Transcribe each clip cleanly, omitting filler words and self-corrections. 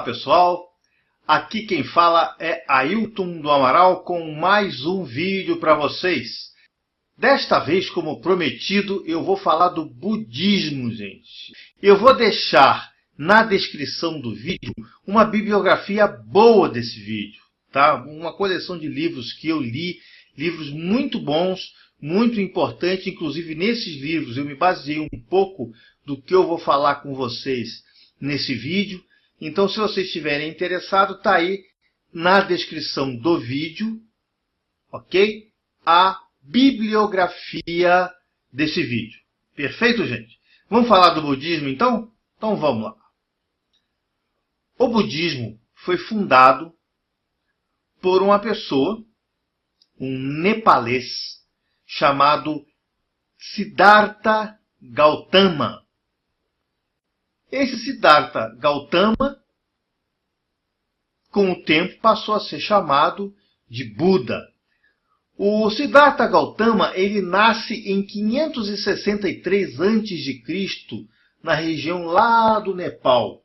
Olá pessoal, aqui quem fala é Ailton do Amaral com mais um vídeo para vocês. Desta vez, como prometido, eu vou falar do budismo, gente. Eu vou deixar na descrição do vídeo uma bibliografia boa desse vídeo, tá? Uma coleção de livros que eu li, livros muito bons, muito importantes. Inclusive nesses livros eu me baseei um pouco do que eu vou falar com vocês nesse vídeo. Então, se vocês estiverem interessados, está aí na descrição do vídeo, ok? A bibliografia desse vídeo. Perfeito, gente? Vamos falar do budismo, então? Então, vamos lá. O budismo foi fundado por uma pessoa, um nepalês, chamado Siddhartha Gautama. Esse Siddhartha Gautama, com o tempo, passou a ser chamado de Buda. O Siddhartha Gautama ele nasce em 563 a.C., na região lá do Nepal,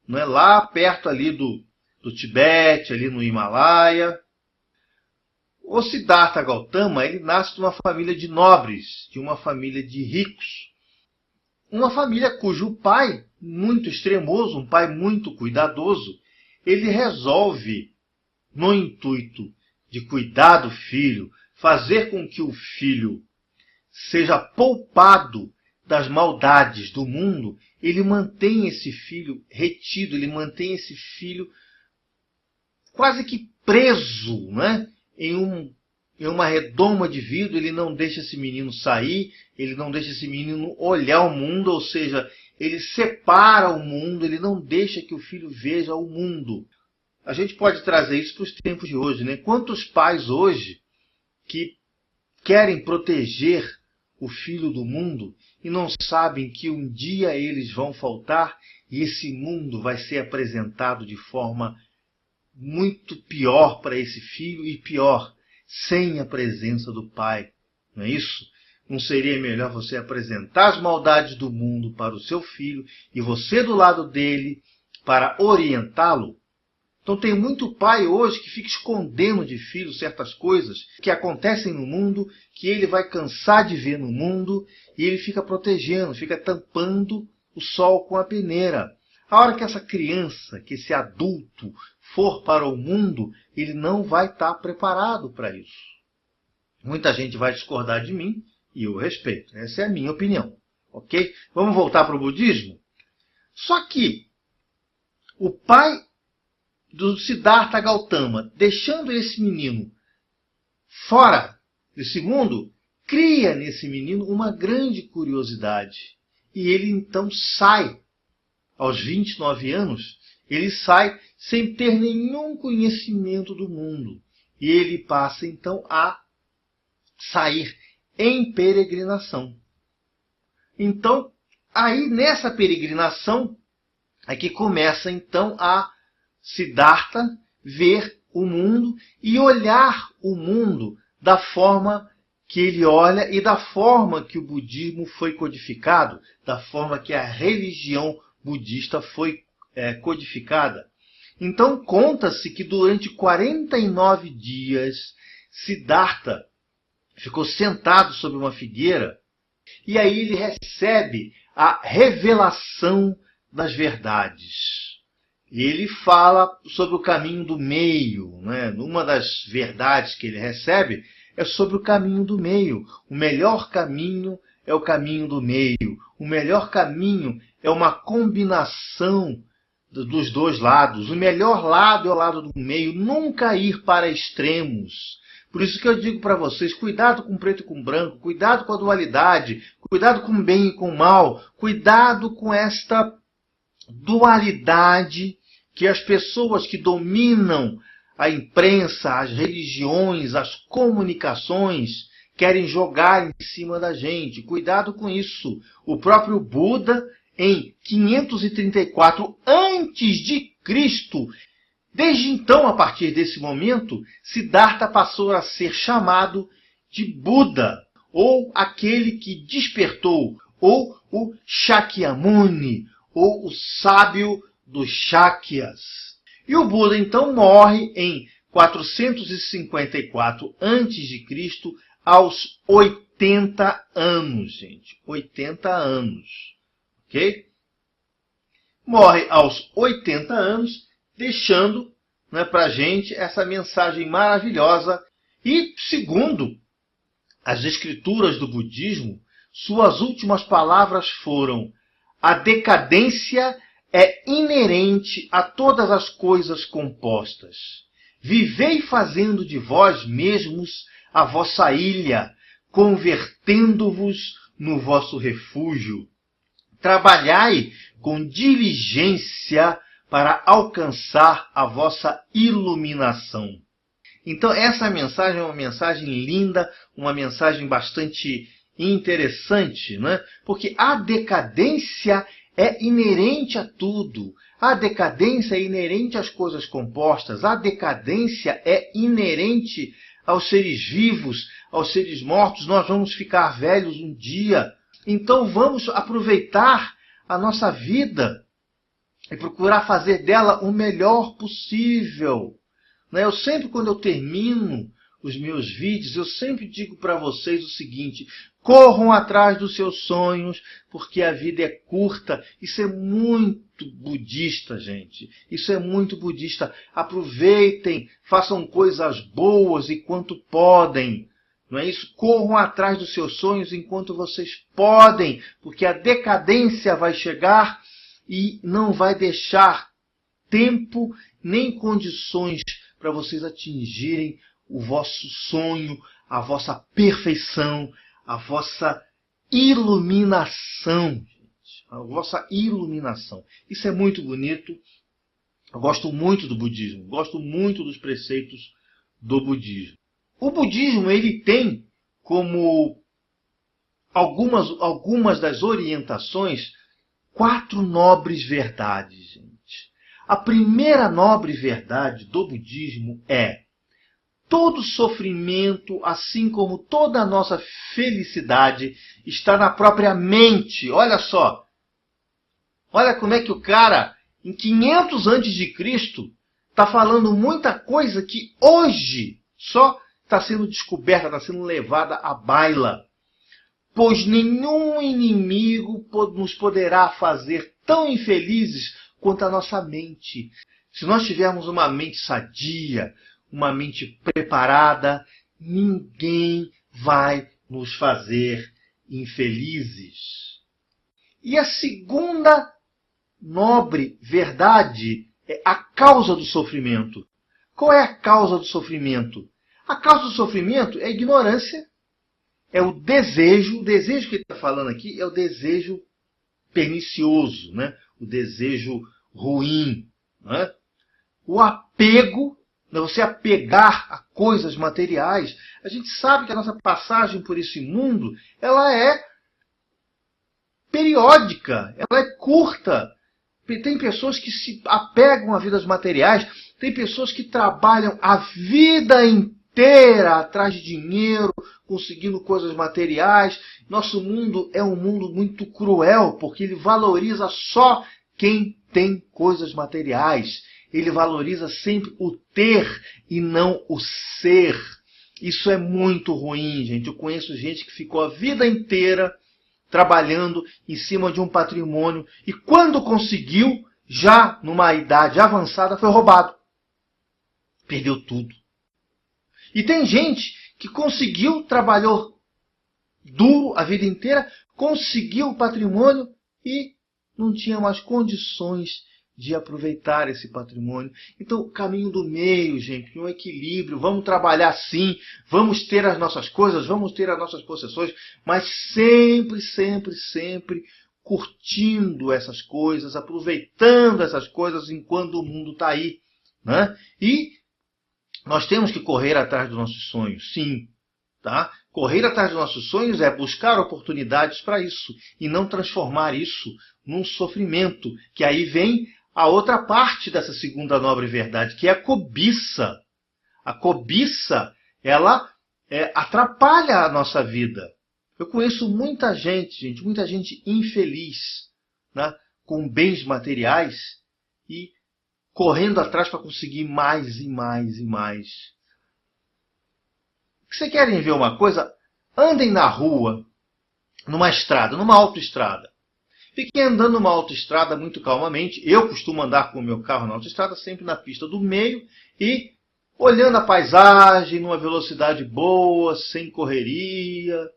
não é? Lá perto ali do Tibete, ali no Himalaia. O Siddhartha Gautama ele nasce de uma família de nobres, de uma família de ricos. Uma família cujo pai, muito extremoso, um pai muito cuidadoso, ele resolve, no intuito de cuidar do filho, fazer com que o filho seja poupado das maldades do mundo, ele mantém esse filho retido, ele mantém esse filho quase que preso, né? em uma redoma de vidro. Ele não deixa esse menino sair, ele não deixa esse menino olhar o mundo, ou seja, ele separa o mundo, ele não deixa que o filho veja o mundo. A gente pode trazer isso para os tempos de hoje, né? Quantos pais hoje que querem proteger o filho do mundo e não sabem que um dia eles vão faltar e esse mundo vai ser apresentado de forma muito pior para esse filho e pior, sem a presença do pai. Não é isso? Não seria melhor você apresentar as maldades do mundo para o seu filho e você do lado dele para orientá-lo? Então tem muito pai hoje que fica escondendo de filho certas coisas que acontecem no mundo, que ele vai cansar de ver no mundo, e ele fica protegendo, fica tampando o sol com a peneira. A hora que essa criança, que esse adulto for para o mundo, ele não vai estar preparado para isso. Muita gente vai discordar de mim e eu respeito. Essa é a minha opinião. Ok? Vamos voltar para o budismo? Só que o pai do Siddhartha Gautama, deixando esse menino fora desse mundo, cria nesse menino uma grande curiosidade. E ele então sai, aos 29 anos, ele sai sem ter nenhum conhecimento do mundo. E ele passa então a sair em peregrinação. Então, aí nessa peregrinação é que começa então a Siddhartha ver o mundo e olhar o mundo da forma que ele olha e da forma que o budismo foi codificado, da forma que a religião budista foi codificada. Então conta-se que durante 49 dias Siddhartha ficou sentado sobre uma figueira e aí ele recebe a revelação das verdades. E ele fala sobre o caminho do meio, né? Uma das verdades que ele recebe é sobre o caminho do meio. O melhor caminho é o caminho do meio. O melhor caminho é uma combinação dos dois lados. O melhor lado é o lado do meio. Nunca ir para extremos. Por isso que eu digo para vocês, cuidado com preto e com branco, cuidado com a dualidade, cuidado com o bem e com o mal, cuidado com esta dualidade que as pessoas que dominam a imprensa, as religiões, as comunicações, querem jogar em cima da gente. Cuidado com isso. O próprio Buda, em 534 a.C., desde então, a partir desse momento, Siddhartha passou a ser chamado de Buda, ou aquele que despertou, ou o Shakyamuni, ou o sábio dos Shakyas. E o Buda, então, morre em 454 a.C., aos 80 anos, gente. 80 anos. Ok? Morre aos 80 anos, deixando, né, para a gente essa mensagem maravilhosa. E, segundo as escrituras do budismo, suas últimas palavras foram: a decadência é inerente a todas as coisas compostas. Vivei fazendo de vós mesmos a vossa ilha, convertendo-vos no vosso refúgio. Trabalhai com diligência para alcançar a vossa iluminação. Então, essa mensagem é uma mensagem linda, uma mensagem bastante interessante, né? Porque a decadência é inerente a tudo. A decadência é inerente às coisas compostas. A decadência é inerente aos seres vivos, aos seres mortos. Nós vamos ficar velhos um dia. Então, vamos aproveitar a nossa vida e procurar fazer dela o melhor possível. Eu sempre, quando eu termino os meus vídeos, eu sempre digo para vocês o seguinte: corram atrás dos seus sonhos, porque a vida é curta. Isso é muito budista, gente. Isso é muito budista. Aproveitem, façam coisas boas enquanto podem. Não é isso? Corram atrás dos seus sonhos enquanto vocês podem, porque a decadência vai chegar e não vai deixar tempo nem condições para vocês atingirem o vosso sonho, a vossa perfeição, a vossa iluminação. Gente. A vossa iluminação. Isso é muito bonito. Eu gosto muito do budismo. Gosto muito dos preceitos do budismo. O budismo, ele tem como algumas das orientações 4 nobres verdades, gente. A primeira nobre verdade do budismo é: todo sofrimento, assim como toda a nossa felicidade, está na própria mente. Olha só. Olha como é que o cara, em 500 antes de Cristo, está falando muita coisa que hoje só está sendo descoberta, está sendo levada à baila. Pois nenhum inimigo nos poderá fazer tão infelizes quanto a nossa mente. Se nós tivermos uma mente sadia, uma mente preparada, ninguém vai nos fazer infelizes. E a segunda nobre verdade é a causa do sofrimento. Qual é a causa do sofrimento? A causa do sofrimento é a ignorância, é o desejo. O desejo que ele está falando aqui é o desejo pernicioso, né? O desejo ruim. Né? O apego, você apegar a coisas materiais. A gente sabe que a nossa passagem por esse mundo, ela é periódica, ela é curta. Tem pessoas que se apegam a vidas materiais, tem pessoas que trabalham a vida inteira atrás de dinheiro, conseguindo coisas materiais. Nosso mundo é um mundo muito cruel, porque ele valoriza só quem tem coisas materiais. Ele valoriza sempre o ter e não o ser. Isso é muito ruim, gente. Eu conheço gente que ficou a vida inteira trabalhando em cima de um patrimônio e quando conseguiu, já numa idade avançada, foi roubado. Perdeu tudo. E tem gente que conseguiu, trabalhou duro a vida inteira, conseguiu o patrimônio e não tinha mais condições de aproveitar esse patrimônio. Então, o caminho do meio, gente, um equilíbrio. Vamos trabalhar sim, vamos ter as nossas coisas, vamos ter as nossas possessões, mas sempre, sempre, sempre curtindo essas coisas, aproveitando essas coisas enquanto o mundo está aí. Né? E nós temos que correr atrás dos nossos sonhos, sim. Tá? Correr atrás dos nossos sonhos é buscar oportunidades para isso e não transformar isso num sofrimento, que aí vem a outra parte dessa segunda nobre verdade, que é a cobiça. A cobiça, ela atrapalha a nossa vida. Eu conheço muita gente infeliz, né, com bens materiais, e correndo atrás para conseguir mais e mais e mais. Se vocês querem ver uma coisa, andem na rua, numa estrada, numa autoestrada. Fiquem andando numa autoestrada muito calmamente. Eu costumo andar com o meu carro na autoestrada, sempre na pista do meio e olhando a paisagem numa velocidade boa, sem correria.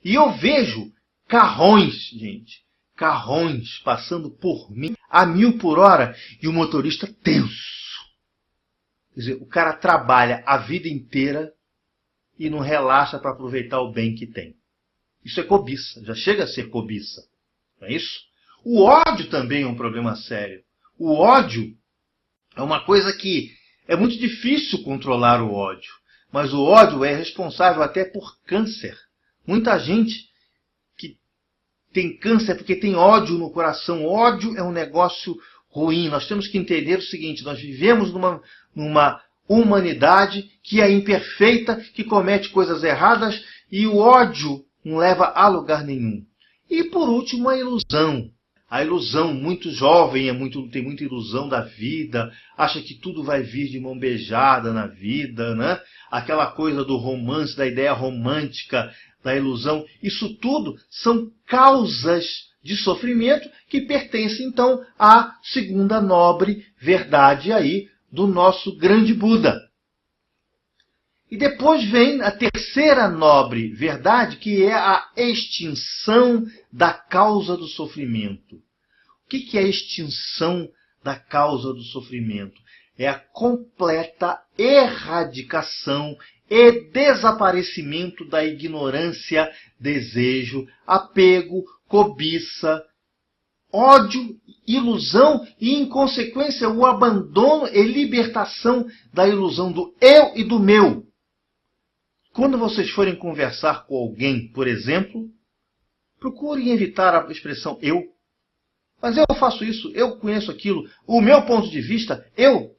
E eu vejo carrões, gente, carrões passando por mim a 1000 por hora e o motorista tenso. Quer dizer, o cara trabalha a vida inteira e não relaxa para aproveitar o bem que tem. Isso é cobiça, já chega a ser cobiça. Não é isso? O ódio também é um problema sério. O ódio é uma coisa que é muito difícil controlar o ódio. Mas o ódio é responsável até por câncer. Muita gente que tem câncer porque tem ódio no coração. Ódio é um negócio ruim. Nós temos que entender o seguinte: nós vivemos numa humanidade que é imperfeita, que comete coisas erradas, e o ódio não leva a lugar nenhum. E por último, a ilusão. A ilusão, muito jovem, tem muita ilusão da vida, acha que tudo vai vir de mão beijada na vida, né? Aquela coisa do romance, da ideia romântica, da ilusão. Isso tudo são causas de sofrimento que pertencem, então, à segunda nobre verdade aí do nosso grande Buda. E depois vem a terceira nobre verdade, que é a extinção da causa do sofrimento. O que é a extinção da causa do sofrimento? É a completa erradicação e desaparecimento da ignorância, desejo, apego, cobiça, ódio, ilusão e, em consequência, o abandono e libertação da ilusão do eu e do meu. Quando vocês forem conversar com alguém, por exemplo, procurem evitar a expressão eu. Mas eu faço isso, eu conheço aquilo, o meu ponto de vista, eu.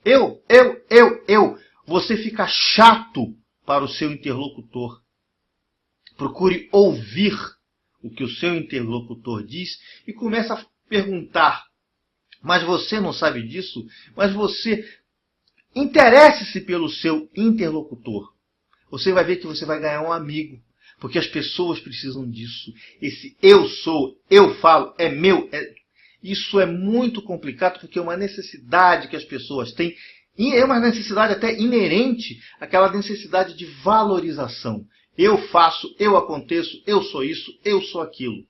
Você fica chato para o seu interlocutor. Procure ouvir o que o seu interlocutor diz e comece a perguntar: mas você não sabe disso? Mas você interesse-se pelo seu interlocutor. Você vai ver que você vai ganhar um amigo, porque as pessoas precisam disso. Esse eu sou, eu falo, é meu. Isso é muito complicado, porque é uma necessidade que as pessoas têm, e é uma necessidade até inerente àquela necessidade de valorização. Eu faço, eu aconteço, eu sou isso, eu sou aquilo.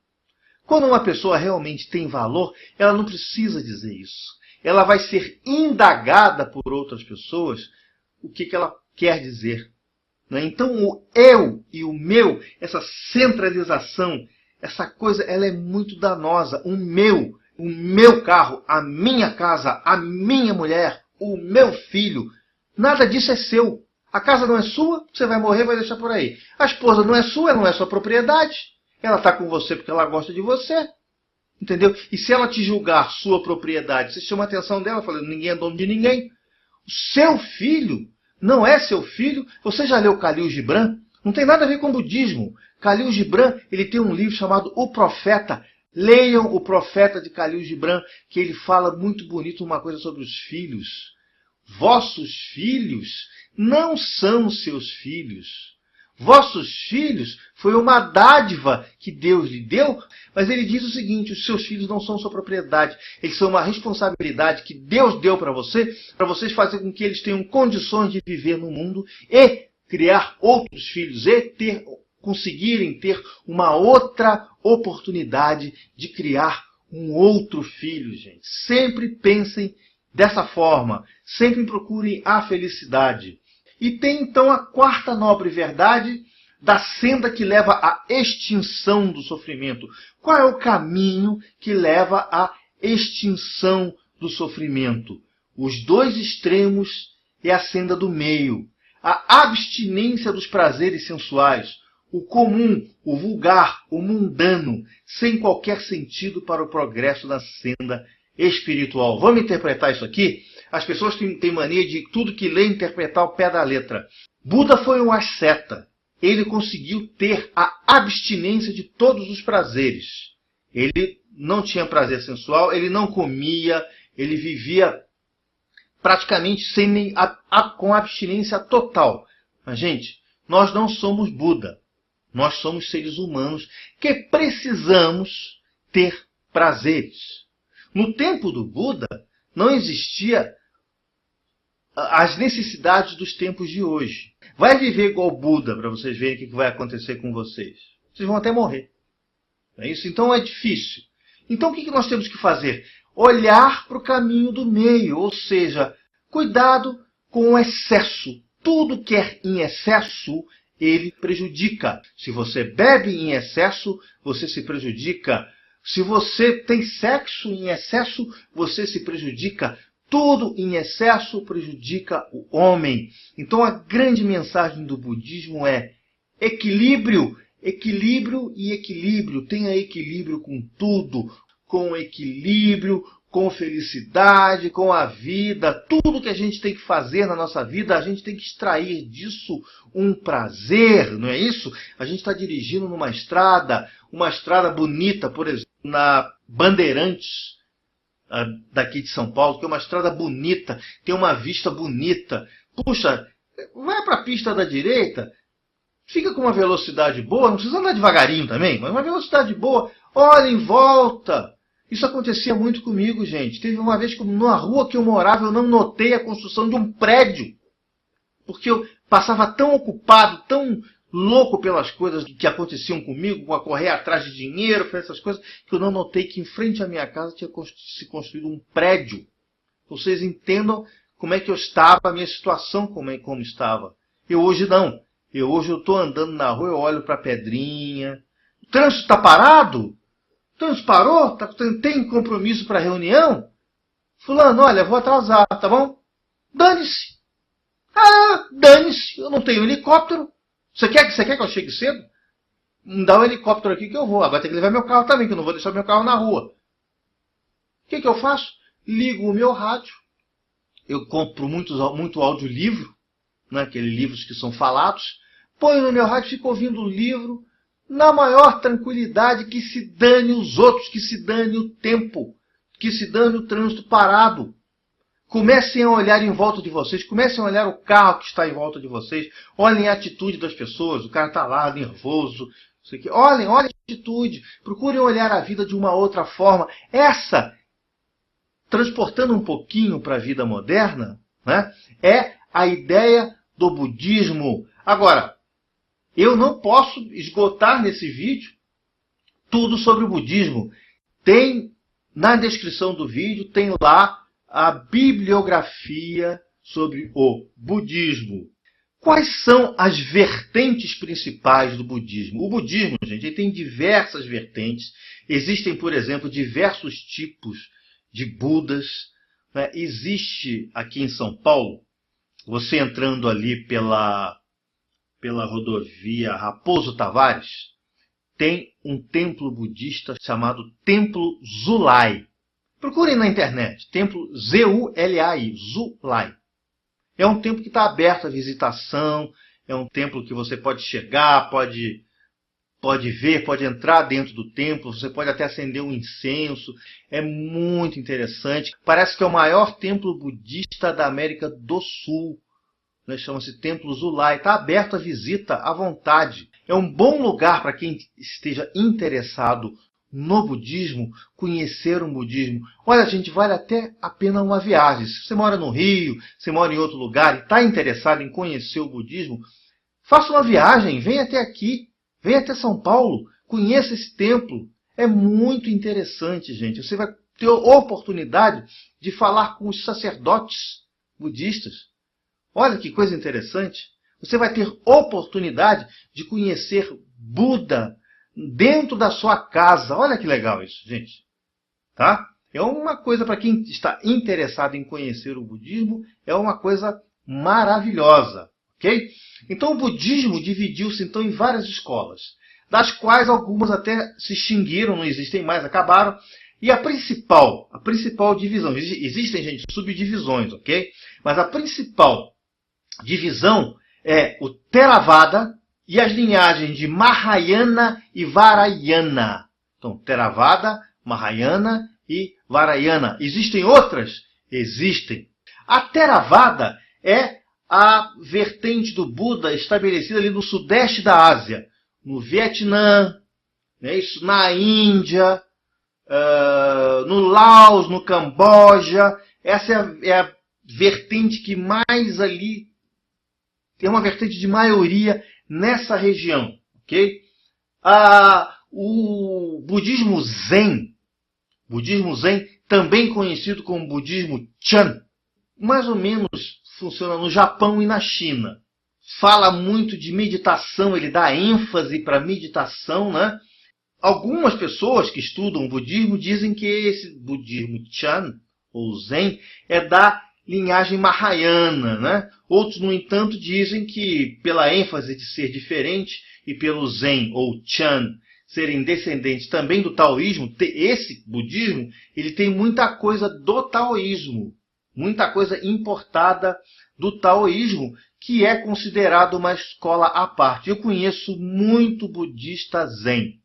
Quando uma pessoa realmente tem valor, ela não precisa dizer isso. Ela vai ser indagada por outras pessoas o que ela quer dizer. Então o eu e o meu, essa centralização, essa coisa, ela é muito danosa. O meu carro, a minha casa, a minha mulher, o meu filho, nada disso é seu. A casa não é sua, você vai morrer, vai deixar por aí. A esposa não é sua, não é sua propriedade. Ela está com você porque ela gosta de você. Entendeu? E se ela te julgar sua propriedade, você chama a atenção dela falando: ninguém é dono de ninguém. O seu filho não é seu filho. Você já leu Khalil Gibran? Não tem nada a ver com o budismo. Khalil Gibran, ele tem um livro chamado O Profeta. Leiam O Profeta de Khalil Gibran, que ele fala muito bonito uma coisa sobre os filhos. Vossos filhos não são seus filhos. Vossos filhos foi uma dádiva que Deus lhe deu, mas ele diz o seguinte: os seus filhos não são sua propriedade. Eles são uma responsabilidade que Deus deu para vocês fazer com que eles tenham condições de viver no mundo e criar outros filhos e conseguirem ter uma outra oportunidade de criar um outro filho, gente. Sempre pensem dessa forma. Sempre procurem a felicidade. E tem então a quarta nobre verdade da senda que leva à extinção do sofrimento. Qual é o caminho que leva à extinção do sofrimento? Os dois extremos é a senda do meio. A abstinência dos prazeres sensuais. O comum, o vulgar, o mundano, sem qualquer sentido para o progresso da senda espiritual. Vamos interpretar isso aqui? As pessoas têm mania de tudo que lê interpretar ao pé da letra. Buda foi um asceta. Ele conseguiu ter a abstinência de todos os prazeres. Ele não tinha prazer sensual, ele não comia, ele vivia praticamente com abstinência total. Mas, gente, nós não somos Buda. Nós somos seres humanos que precisamos ter prazeres. No tempo do Buda, não existia as necessidades dos tempos de hoje. Vai viver igual Buda para vocês verem o que vai acontecer com vocês. Vocês vão até morrer. Não é isso? Então é difícil. Então o que nós temos que fazer? Olhar para o caminho do meio, ou seja, cuidado com o excesso. Tudo que é em excesso, ele prejudica. Se você bebe em excesso, você se prejudica. Se você tem sexo em excesso, você se prejudica. Tudo em excesso prejudica o homem. Então a grande mensagem do budismo é equilíbrio, equilíbrio e equilíbrio. Tenha equilíbrio com tudo, com equilíbrio, com felicidade, com a vida. Tudo que a gente tem que fazer na nossa vida, a gente tem que extrair disso um prazer, não é isso? A gente está dirigindo numa estrada, uma estrada bonita, por exemplo, na Bandeirantes, daqui de São Paulo, que é uma estrada bonita, tem uma vista bonita. Puxa, vai para a pista da direita, fica com uma velocidade boa, não precisa andar devagarinho também, mas uma velocidade boa, olha em volta. Isso acontecia muito comigo, gente. Teve uma vez que na rua que eu morava, eu não notei a construção de um prédio, porque eu passava tão ocupado, tão louco pelas coisas que aconteciam comigo, a correr atrás de dinheiro, para essas coisas, que eu não notei que em frente à minha casa tinha se construído um prédio. Vocês entendam como é que eu estava, a minha situação como estava. Eu hoje não. Hoje eu estou andando na rua, eu olho para a pedrinha. O trânsito está parado? O trânsito parou? Tem compromisso para reunião? Fulano, olha, vou atrasar, tá bom? Dane-se. Ah, dane-se, eu não tenho helicóptero. Você quer que eu chegue cedo? Me dá um helicóptero aqui que eu vou. Agora tem que levar meu carro também, que eu não vou deixar meu carro na rua. O que eu faço? Ligo o meu rádio. Eu compro muito audiolivro, né, aqueles livros que são falados. Ponho no meu rádio e fico ouvindo o livro na maior tranquilidade, que se dane os outros, que se dane o tempo, que se dane o trânsito parado. Comecem a olhar em volta de vocês, comecem a olhar o carro que está em volta de vocês, olhem a atitude das pessoas, o cara está lá nervoso, olhem a atitude, procurem olhar a vida de uma outra forma. Essa, transportando um pouquinho para a vida moderna, né, é a ideia do budismo. Agora, eu não posso esgotar nesse vídeo tudo sobre o budismo. Tem na descrição do vídeo, tem lá a bibliografia sobre o budismo. Quais são as vertentes principais do budismo? O budismo, gente, ele tem diversas vertentes. Existem, por exemplo, diversos tipos de Budas. Né? Existe aqui em São Paulo, você entrando ali pela rodovia Raposo Tavares, tem um templo budista chamado Templo Zulai. Procurem na internet, templo Z-U-L-A-I, Zulai. É um templo que está aberto à visitação, é um templo que você pode chegar, pode ver, pode entrar dentro do templo, você pode até acender um incenso. É muito interessante. Parece que é o maior templo budista da América do Sul. Chama-se Templo Zulai. Está aberto à visita à vontade. É um bom lugar para quem esteja interessado no budismo, conhecer o budismo. Olha, gente, vale até a pena uma viagem. Se você mora no Rio, você mora em outro lugar e está interessado em conhecer o budismo, faça uma viagem, venha até aqui, venha até São Paulo, conheça esse templo. É muito interessante, gente. Você vai ter a oportunidade de falar com os sacerdotes budistas. Olha que coisa interessante. Você vai ter oportunidade de conhecer Buda dentro da sua casa. Olha que legal isso, gente. Tá? É uma coisa para quem está interessado em conhecer o budismo, é uma coisa maravilhosa. Ok? Então o budismo dividiu-se então em várias escolas, das quais algumas até se extinguiram, não existem mais, acabaram. E a principal divisão, existem, gente, subdivisões, ok? Mas a principal divisão é o Theravada e as linhagens de Mahayana e Vajrayana. Então, Theravada, Mahayana e Vajrayana. Existem outras? Existem. A Theravada é a vertente do Buda estabelecida ali no sudeste da Ásia, no Vietnã, né, isso, na Índia, no Laos, no Camboja. Essa é a vertente que mais ali tem uma vertente de maioria nessa região. Okay? O budismo Zen, também conhecido como budismo Chan, mais ou menos funciona no Japão e na China. Fala muito de meditação, ele dá ênfase para a meditação, né? Algumas pessoas que estudam o budismo dizem que esse budismo Chan, ou Zen, é da linhagem Mahayana, né? Outros, no entanto, dizem que, pela ênfase de ser diferente e pelo Zen, ou Chan, serem descendentes também do taoísmo, esse budismo ele tem muita coisa do taoísmo, muita coisa importada do taoísmo, que é considerado uma escola à parte. Eu conheço muito budista Zen,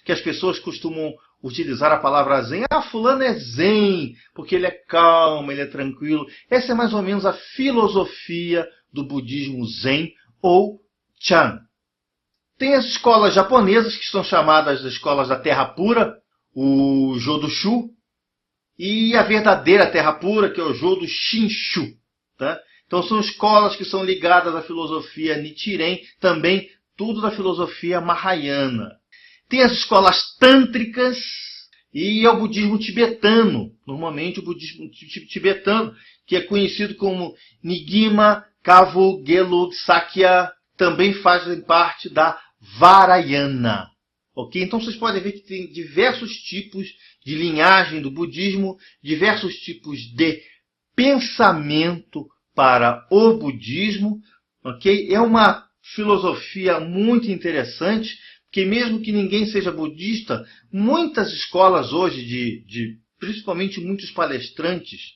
que as pessoas costumam utilizar a palavra Zen. Fulano é Zen, porque ele é calmo, ele é tranquilo. Essa é mais ou menos a filosofia do budismo Zen, ou Chan. Tem as escolas japonesas, que são chamadas de escolas da Terra Pura, o Jodoshu, e a verdadeira Terra Pura, que é o Jodo Shinshu. Tá? Então são escolas que são ligadas à filosofia Nichiren, também tudo da filosofia Mahayana. Tem as escolas tântricas e é o budismo tibetano, normalmente o budismo tibetano, que é conhecido como Nyingma, Kavu, Gelug, Sakya, também fazem parte da Vajrayana. Okay? Então vocês podem ver que tem diversos tipos de linhagem do budismo, diversos tipos de pensamento para o budismo. Okay? É uma filosofia muito interessante, porque mesmo que ninguém seja budista, muitas escolas hoje, principalmente muitos palestrantes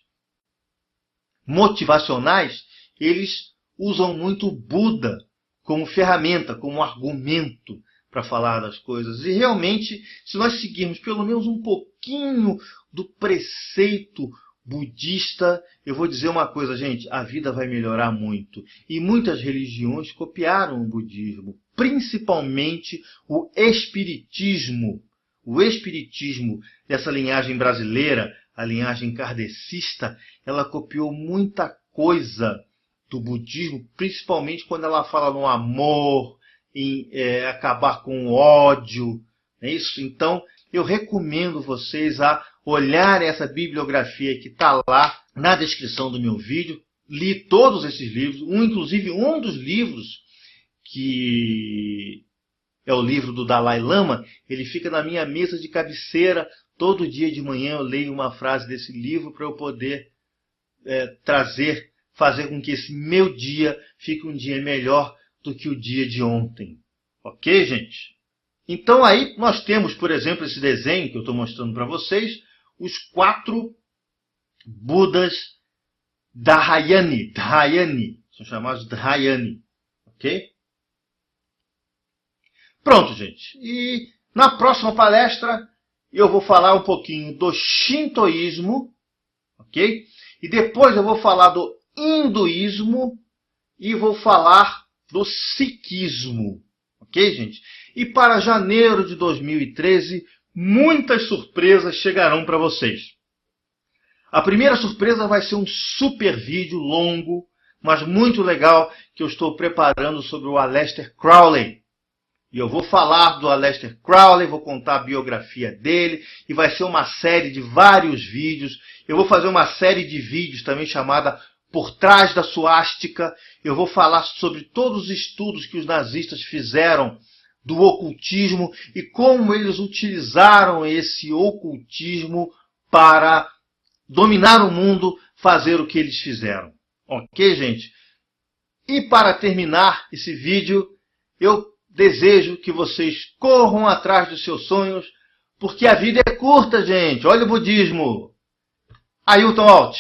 motivacionais, eles usam muito o Buda como ferramenta, como argumento para falar das coisas. E realmente, se nós seguirmos pelo menos um pouquinho do preceito budista, eu vou dizer uma coisa, gente, a vida vai melhorar muito. E muitas religiões copiaram o budismo, principalmente o espiritismo. O espiritismo dessa linhagem brasileira, a linhagem kardecista, ela copiou muita coisa do budismo, principalmente quando ela fala no amor, em acabar com o ódio. Não é isso? Então, eu recomendo vocês a olharem essa bibliografia que está lá na descrição do meu vídeo. Li todos esses livros, inclusive um dos livros, que é o livro do Dalai Lama, ele fica na minha mesa de cabeceira. Todo dia de manhã eu leio uma frase desse livro para eu poder fazer com que esse meu dia fique um dia melhor do que o dia de ontem. Ok, gente? Então aí nós temos, por exemplo, esse desenho que eu estou mostrando para vocês, os 4 Budas Dhyani. São chamados Dhyani. Ok? Pronto, gente. E na próxima palestra eu vou falar um pouquinho do Shintoísmo. Ok? E depois eu vou falar do hinduísmo e vou falar do sikhismo. Ok, gente? E para janeiro de 2013, muitas surpresas chegarão para vocês. A primeira surpresa vai ser um super vídeo longo, mas muito legal, que eu estou preparando sobre o Aleister Crowley. E eu vou falar do Aleister Crowley, vou contar a biografia dele, e vai ser uma série de vários vídeos. Eu vou fazer uma série de vídeos também chamada Por Trás da Suástica. Eu vou falar sobre todos os estudos que os nazistas fizeram do ocultismo e como eles utilizaram esse ocultismo para dominar o mundo, fazer o que eles fizeram. Ok, gente? E para terminar esse vídeo, eu desejo que vocês corram atrás dos seus sonhos, porque a vida é curta, gente. Olha o budismo. Ailton Alt.